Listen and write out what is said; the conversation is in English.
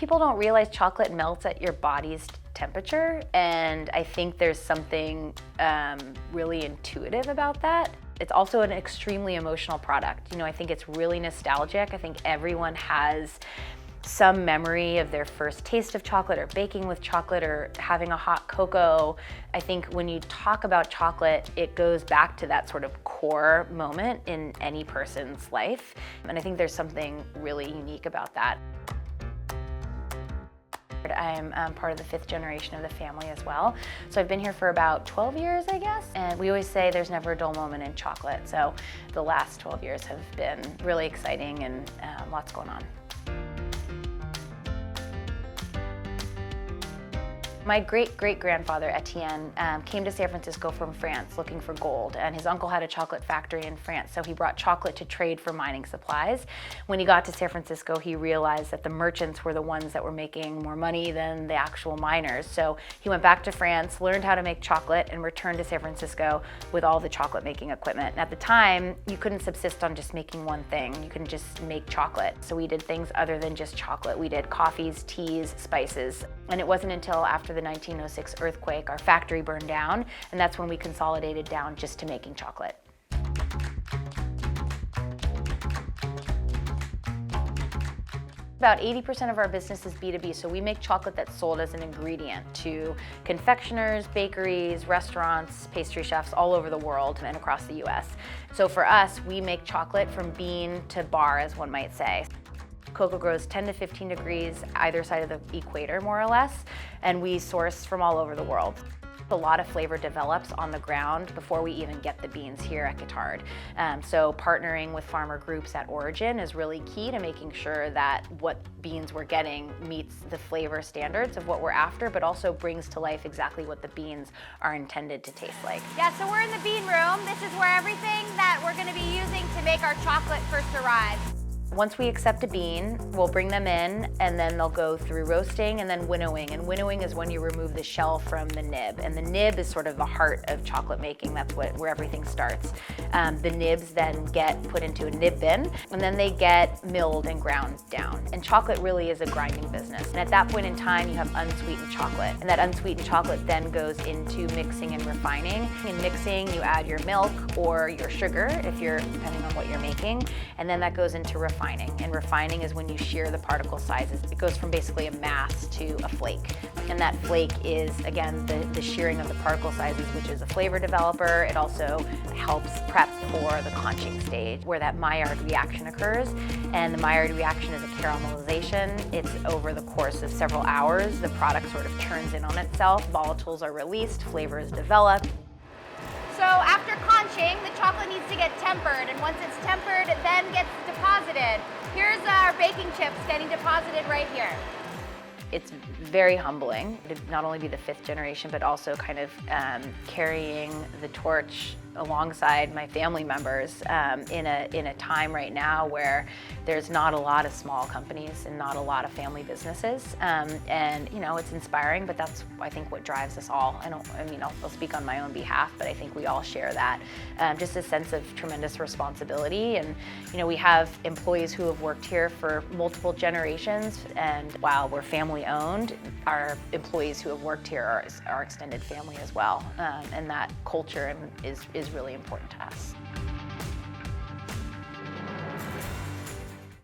People don't realize chocolate melts at your body's temperature, and I think there's something really intuitive about that. It's also an extremely emotional product. I think it's really nostalgic. I think everyone has some memory of their first taste of chocolate, or baking with chocolate, or having a hot cocoa. I think when you talk about chocolate, it goes back to that sort of core moment in any person's life. And I think there's something really unique about that. I'm part of the 5th generation of the family as well. So I've been here for about 12 years, I guess. And we always say there's never a dull moment in chocolate. So the last 12 years have been really exciting, and lots going on. My great-great-grandfather, Etienne, came to San Francisco from France looking for gold, and his uncle had a chocolate factory in France, so he brought chocolate to trade for mining supplies. When he got to San Francisco, he realized that the merchants were the ones that were making more money than the actual miners. So he went back to France, learned how to make chocolate, and returned to San Francisco with all the chocolate making equipment. And at the time, you couldn't subsist on just making one thing. You couldn't just make chocolate. So we did things other than just chocolate. We did coffees, teas, spices. And it wasn't until after the 1906 earthquake, our factory burned down, and that's when we consolidated down just to making chocolate. About 80% of our business is B2B, so we make chocolate that's sold as an ingredient to confectioners, bakeries, restaurants, pastry chefs all over the world and across the US. So for us, we make chocolate from bean to bar, as one might say. Cocoa grows 10 to 15 degrees either side of the equator, more or less, and we source from all over the world. A lot of flavor develops on the ground before we even get the beans here at Guittard. So partnering with farmer groups at origin is really key to making sure that what beans we're getting meets the flavor standards of what we're after, but also brings to life exactly what the beans are intended to taste like. Yeah, so we're in the bean room. This is where everything that we're going to be using to make our chocolate first arrives. Once we accept a bean, we'll bring them in, and then they'll go through roasting and then winnowing. And winnowing is when you remove the shell from the nib. And the nib is sort of the heart of chocolate making. That's where everything starts. The nibs then get put into a nib bin, and then they get milled and ground down. And chocolate really is a grinding business. And at that point in time, you have unsweetened chocolate. And that unsweetened chocolate then goes into mixing and refining. In mixing, you add your milk or your sugar, depending on what you're making. And then that goes into refining. And refining is when you shear the particle sizes. It goes from basically a mass to a flake. And that flake is, again, the shearing of the particle sizes, which is a flavor developer. It also helps prep for the conching stage, where that Maillard reaction occurs. And the Maillard reaction is a caramelization. It's over the course of several hours. The product sort of turns in on itself. Volatiles are released, flavor is developed. So after conching, the chocolate needs to get tempered, and once it's tempered, it then gets deposited. Here's our baking chips getting deposited right here. It's very humbling to not only be the 5th generation, but also kind of carrying the torch alongside my family members in a time right now where there's not a lot of small companies and not a lot of family businesses, and it's inspiring, but that's, I think, what drives us all. I'll speak on my own behalf, but I think we all share that, just a sense of tremendous responsibility. And we have employees who have worked here for multiple generations, and while we're family owned, our employees who have worked here are our extended family as well, and that culture is really important to us.